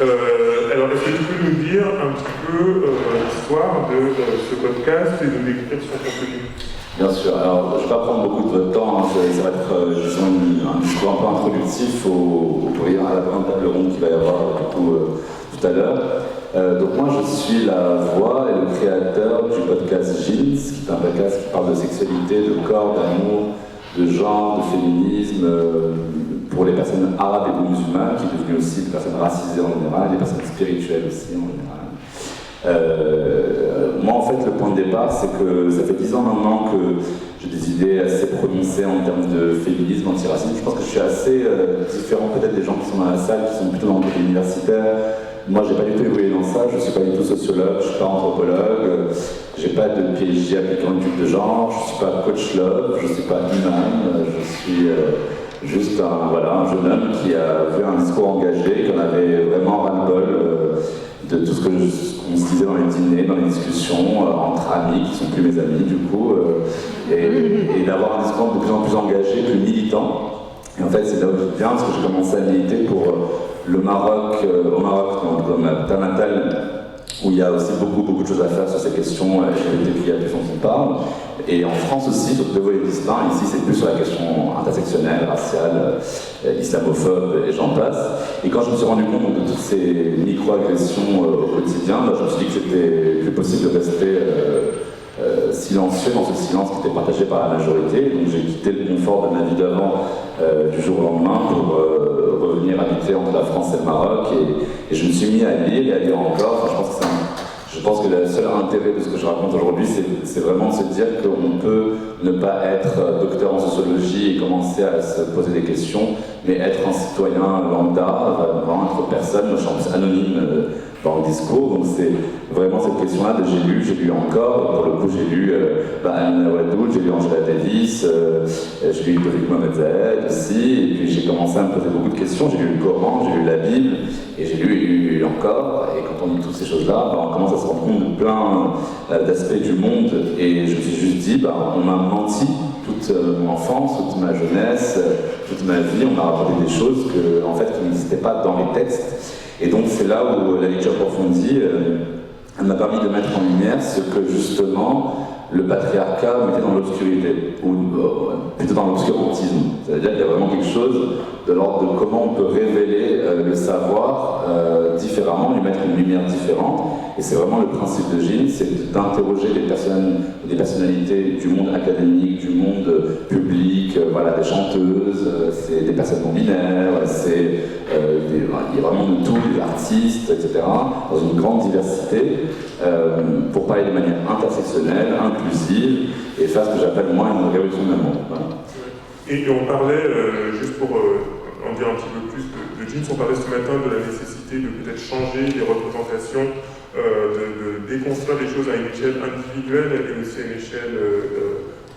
Alors, est-ce que tu peux nous dire un petit peu l'histoire de ce podcast et nous décrire son contenu? Bien sûr. Alors, je ne vais pas prendre beaucoup de votre temps. Hein. Ça va être, disons, un discours un peu introductif à la grande table ronde qu'il va y avoir du coup, tout à l'heure. Donc moi, je suis la voix et le créateur du podcast Jeans, qui est un podcast qui parle de sexualité, de corps, d'amour, de genre, de féminisme, pour les personnes arabes et musulmanes, qui est devenu aussi des personnes racisées en général, des personnes spirituelles aussi en général. Moi, en fait, le point de départ, c'est que ça fait 10 ans maintenant que j'ai des idées assez prononcées en termes de féminisme, antiracisme. Je pense que je suis assez différent peut-être des gens qui sont dans la salle, qui sont plutôt dans le côté universitaire. Moi, j'ai pas du tout évolué dans ça, je suis pas du tout sociologue, je suis pas anthropologue, j'ai pas de PhD appliqué en études de genre, je suis pas coach love, je suis pas imam, je suis juste un jeune homme qui a vu un discours engagé, qui en avait vraiment ras-le-bol de tout ce qu'on se disait dans les dîners, dans les discussions, entre amis, qui sont plus mes amis du coup, et d'avoir un discours de plus en plus engagé, plus militant. Et en fait, c'est là où je viens, parce que j'ai commencé à militer pour le Maroc, au Maroc, dans ma terre natale, où il y a aussi beaucoup de choses à faire sur ces questions LGBTQIA+, on s'en parle. Et en France aussi, sur deux volets distincts. Ici, c'est plus sur la question intersectionnelle, raciale, islamophobe, et j'en passe. Et quand je me suis rendu compte de toutes ces micro-agressions au quotidien, je me suis dit que c'était plus possible de rester silencieux dans ce silence qui était partagé par la majorité. Donc j'ai quitté le confort de ma vie d'avant du jour au lendemain pour revenir habiter entre la France et le Maroc. Et je me suis mis à lire et à lire encore. Enfin, je pense que le seul intérêt de ce que je raconte aujourd'hui, c'est vraiment de se dire qu'on peut ne pas être docteur en sociologie et commencer à se poser des questions, mais être un citoyen lambda, vraiment être personne. Moi, je suis en plus anonyme dans le discours, donc c'est vraiment cette question-là de j'ai lu encore. Pour le coup, j'ai lu Amina Wadoud, j'ai lu Angela Davis, j'ai lu Tariq Mohamed Zahed aussi, et puis j'ai commencé à me poser beaucoup de questions. J'ai lu le Coran, j'ai lu la Bible, et j'ai lu encore. Et quand on lit toutes ces choses-là, on commence à se rendre compte de plein d'aspects du monde, et je me suis juste dit, on m'a menti toute mon enfance, toute ma jeunesse, toute ma vie. On m'a raconté des choses qui n'existaient pas dans les textes. Et donc c'est là où la lecture approfondie m'a permis de mettre en lumière ce que justement le patriarcat mettait dans l'obscurité, ou plutôt dans l'obscurantisme. C'est-à-dire qu'il y a vraiment quelque chose de l'ordre de comment on peut révéler le savoir différemment, lui mettre une lumière différente. Et c'est vraiment le principe de Jeans, c'est d'interroger des personnalités du monde académique, du monde public, des chanteuses, c'est des personnes non binaires, il y a vraiment de tout, des artistes, etc., dans une grande diversité, pour parler de manière intersectionnelle, inclusive, et faire ce que j'appelle moi une révolution de l'amour. Voilà. Et on parlait, juste pour en dire un petit peu plus de Jeans, on parlait ce matin de la nécessité de peut-être changer les représentations, de déconstruire les choses à une échelle individuelle et aussi à une échelle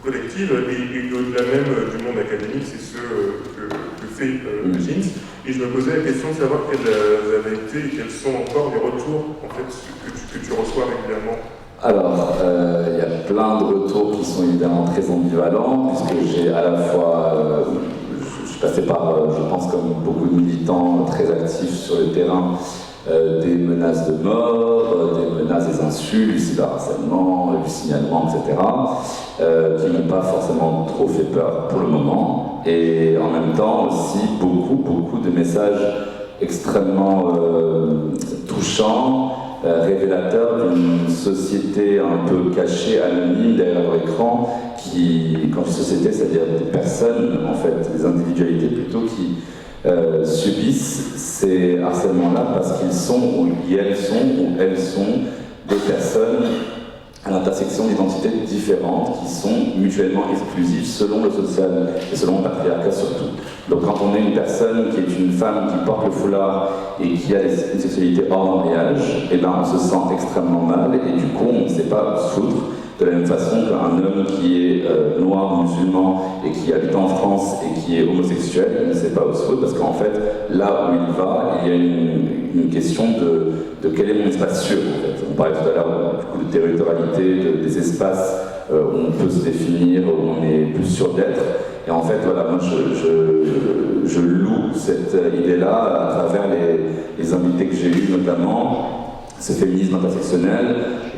collective, et au-delà même du monde académique, c'est ce que fait Jeans. Et je me posais la question de savoir quels avaient été et quels sont encore les retours en fait, que tu reçois régulièrement. Alors, il y a plein de retours qui sont évidemment très ambivalents, puisque j'ai à la fois, je suis passé par, je pense comme beaucoup de militants très actifs sur le terrain, des menaces de mort, des menaces, des insultes, du cyberharcèlement, du signalement, etc., qui n'ont pas forcément trop fait peur pour le moment. Et en même temps aussi beaucoup de messages extrêmement touchants, révélateurs d'une société un peu cachée, anonyme derrière leur écran, quand je dis société, c'est-à-dire des personnes, en fait, des individualités plutôt, qui subissent ces harcèlements-là parce qu'ils sont, ou elles sont des personnes à l'intersection d'identités différentes qui sont mutuellement exclusives selon le social et selon le patriarcat surtout. Donc quand on est une personne qui est une femme qui porte le foulard et qui a une sexualité hors mariage, et on se sent extrêmement mal et du coup on ne sait pas se foutre. De la même façon qu'un homme qui est noir, musulman et qui habite en France et qui est homosexuel, il ne sait pas où se foutre parce qu'en fait, là où il va, il y a une question de quel est mon espace sûr. En fait. On parlait tout à l'heure de territorialité, des espaces où on peut se définir, où on est plus sûr d'être. Et en fait, voilà, moi je loue cette idée-là à travers les invités que j'ai eus, notamment ce féminisme intersectionnel,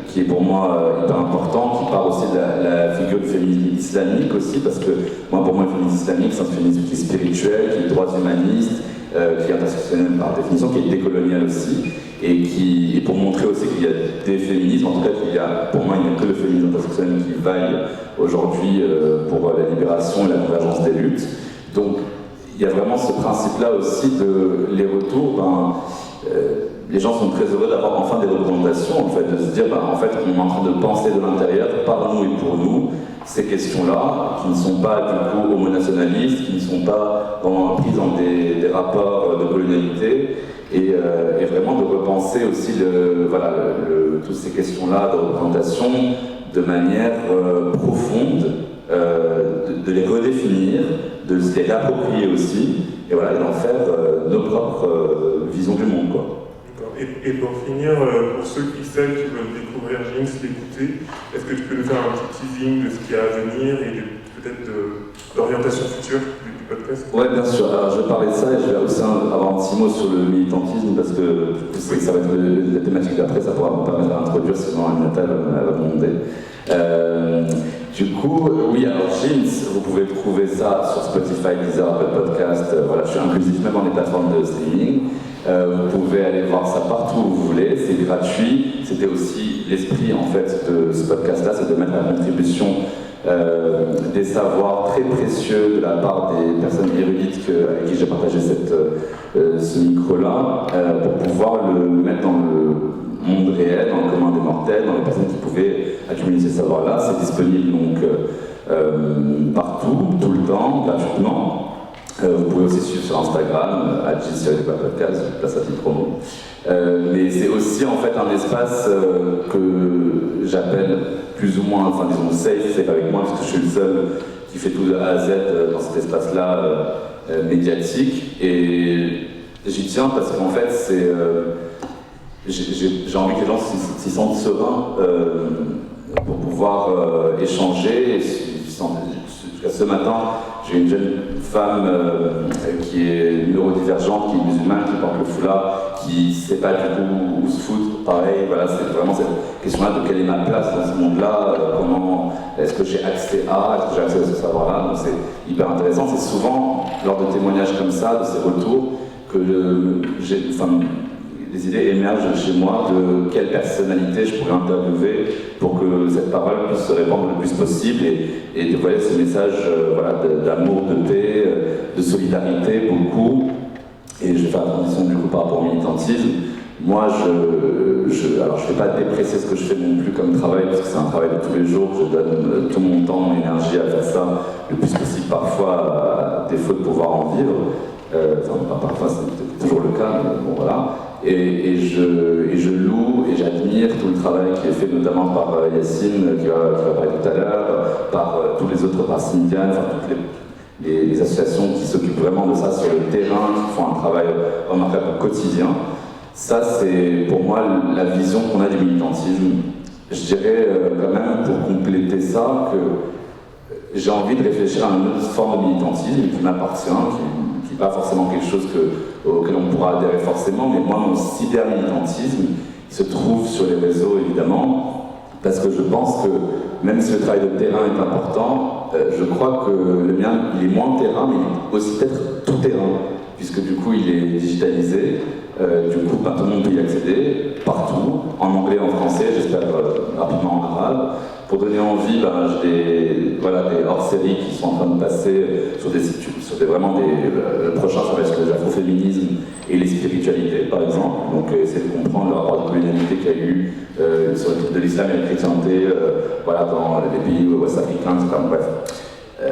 qui est pour moi hyper important, qui part aussi de la figure du féminisme islamique aussi, parce que moi, pour moi, le féminisme islamique, c'est un féminisme qui est spirituel, qui est droits humanistes, qui est intersectionnel par définition, qui est décolonial aussi, et pour montrer aussi qu'il y a des féminismes, en tout cas, pour moi, il n'y a que le féminisme intersectionnel qui vaille aujourd'hui pour la libération et la convergence des luttes. Donc, il y a vraiment ce principe-là aussi de les retours, les gens sont très heureux d'avoir enfin des représentations, en fait, de se dire, en fait, on est en train de penser de l'intérieur, par nous et pour nous, ces questions-là, qui ne sont pas du coup homonationalistes, qui ne sont pas prises dans des rapports de colonialité, et vraiment de repenser aussi toutes ces questions-là de représentation de manière profonde, de les redéfinir, de se les réapproprier aussi, et voilà, et d'en faire nos propres visions du monde, quoi. Et pour finir, pour ceux qui veulent découvrir Jinx, l'écouter, est-ce que tu peux nous faire un petit teasing de ce qu'il y a à venir et peut-être de l'orientation future du podcast? Ouais, bien sûr. Alors, je vais parler de ça et je vais aussi avoir un petit mot sur le militantisme parce que ça va être la thématique d'après, ça pourra me permettre d'introduire, sinon Aminata va me demander. Du coup, oui, alors Jinx, vous pouvez trouver ça sur Spotify, Deezer, Apple Podcast. Voilà, je suis inclusif même dans les plateformes de streaming. Vous pouvez aller voir ça partout où vous voulez, c'est gratuit. C'était aussi l'esprit en fait de ce podcast-là, c'est de mettre à contribution des savoirs très précieux de la part des personnes érudites avec qui j'ai partagé ce micro-là, pour pouvoir le mettre dans le monde réel, dans le commun des mortels, dans les personnes qui pouvaient accumuler ces savoirs-là. C'est disponible donc partout, tout le temps, gratuitement. Vous pouvez aussi suivre sur Instagram, @Jinx_podcast, je place la petite promo. Mais c'est aussi en fait un espace que j'appelle plus ou moins, enfin disons safe avec moi, parce que je suis le seul qui fait tout de A à Z dans cet espace-là médiatique. Et j'y tiens parce qu'en fait, j'ai envie que les gens s'y sentent sereins pour pouvoir échanger. Jusqu'à ce matin, j'ai une jeune femme qui est neurodivergente, qui est musulmane, qui porte le foulard, qui ne sait pas du tout où se foutre. Pareil, voilà, c'est vraiment cette question-là de quelle est ma place dans ce monde-là, comment est-ce que j'ai accès à ce savoir-là. Donc c'est hyper intéressant. C'est souvent lors de témoignages comme ça, de ces retours, que des idées émergent chez moi de quelle personnalité je pourrais interviewer pour que cette parole puisse se répandre le plus possible et dévoiler ce message d'amour, de paix, de solidarité beaucoup. Et je vais faire la transition du coup par rapport au militantisme. Moi, alors je ne vais pas déprécier ce que je fais non plus comme travail, parce que c'est un travail de tous les jours. Je donne tout mon temps, mon énergie à faire ça le plus possible, parfois à défaut de pouvoir en vivre. Parfois c'est toujours le cas, mais bon voilà. Et je loue et j'admire tout le travail qui est fait notamment par Yacine, qui va parler tout à l'heure, par tous les autres, par Cynthiane, toutes les associations qui s'occupent vraiment de ça sur le terrain, qui font un travail remarquable au quotidien. Ça, c'est pour moi la vision qu'on a du militantisme. Je dirais quand même, pour compléter ça, que j'ai envie de réfléchir à une autre forme de militantisme qui m'appartient, qui n'est pas forcément quelque chose auquel on pourra adhérer forcément, mais moi, mon cyber-militantisme se trouve sur les réseaux, évidemment, parce que je pense que même si le travail de terrain est important, je crois que le mien, il est moins terrain, mais il est aussi peut-être tout terrain, puisque du coup, il est digitalisé. Du coup, tout le monde peut y accéder, partout, en anglais, en français, j'espère rapidement en arabe. Pour donner envie, j'ai des hors-séries qui sont en train de passer sur le prochain, ça va être sur l'afroféminisme et les spiritualités, par exemple. Donc, essayer de comprendre le rapport de colonialité qu'il y a eu sur le truc de l'islam et la chrétienté, dans les pays ouest-africains, etc. Bref.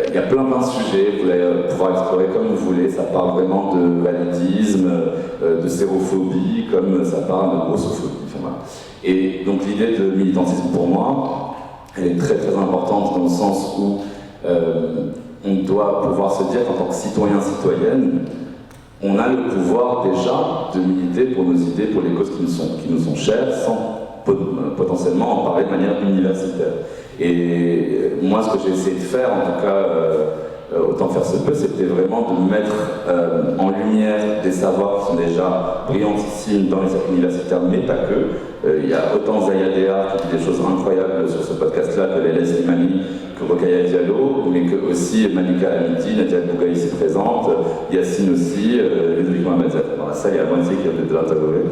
Il y a plein de sujets, vous allez pouvoir explorer comme vous voulez, ça part vraiment de validisme, de sérophobie, comme ça part de grossophobie. Voilà. Et donc l'idée de militantisme pour moi, elle est très très importante dans le sens où on doit pouvoir se dire qu'en tant que citoyen, citoyenne, on a le pouvoir déjà de militer pour nos idées, pour les causes qui nous sont chères, sans potentiellement en parler de manière universitaire. Et moi, ce que j'ai essayé de faire, en tout cas autant faire se peut, c'était vraiment de mettre en lumière des savoirs qui sont déjà brillantissimes dans les cercles universitaires, mais pas que. Il y a autant Zaya Dehar qui dit des choses incroyables sur ce podcast-là que Léla Slimani, que Rokhaya Diallo, mais que aussi Malika Hamidi, Nadia Bouga ici présente, Yacine aussi, Ludovic Mohamed dans la salle, il y a la moitié qui vient de l'interviewer.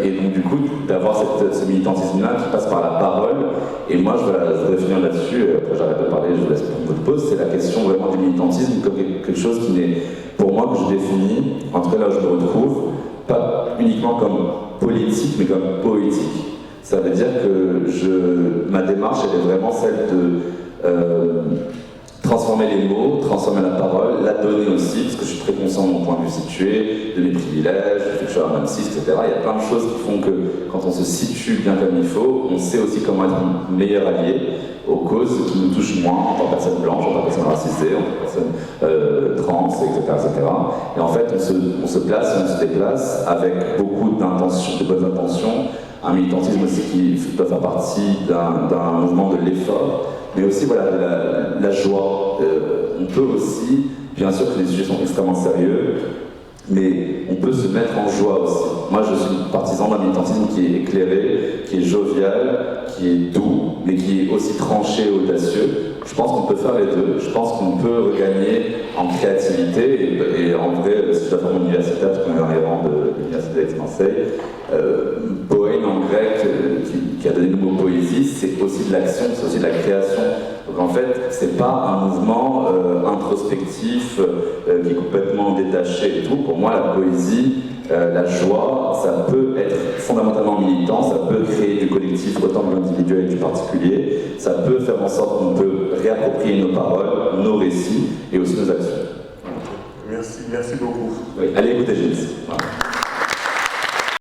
Et donc du coup, d'avoir ce militantisme-là qui passe par la parole, et moi je voudrais finir là-dessus, après j'arrête de parler, je vous laisse pour votre pause, c'est la question vraiment du militantisme comme quelque chose qui n'est, pour moi, que je définis, en tout cas là où je me retrouve, pas uniquement comme politique, mais comme poétique. Ça veut dire que ma démarche, elle est vraiment celle de transformer les mots, transformer la parole, la donner aussi, parce que je suis très conscient de mon point de vue situé, de mes privilèges, du fait que je suis un homme cis, etc. Il y a plein de choses qui font que quand on se situe bien comme il faut, on sait aussi comment être un meilleur allié aux causes qui nous touchent moins en tant que personne blanche, en tant que personne racisée, en tant que personne trans, etc. Et en fait, on se place, on se déplace avec beaucoup d'intentions, de bonnes intentions, un militantisme aussi qui doit faire partie d'un mouvement de l'effort, mais aussi voilà, la joie. On peut aussi, bien sûr que les sujets sont extrêmement sérieux, mais on peut se mettre en joie aussi. Moi, je suis partisan d'un militantisme qui est éclairé, qui est jovial, qui est doux, mais qui est aussi tranché et audacieux. Je pense qu'on peut faire les deux. Je pense qu'on peut regagner en créativité. Et en vrai, si je dois faire mon universitaire, parce qu'on est dans les rangs de l'université d'Aix-Marseille, poème en grec, qui a donné le mot poésie, c'est aussi de l'action, c'est aussi de la création. Donc en fait, c'est pas un mouvement introspectif qui est complètement détaché et tout. Pour moi, la poésie, la joie, ça peut être fondamentalement militant, ça peut créer du collectif autant que l'individuel et du particulier, ça peut faire en sorte qu'on peut réapproprier nos paroles, nos récits et aussi nos actions. Merci beaucoup. Oui, allez écouter Gilles. Voilà.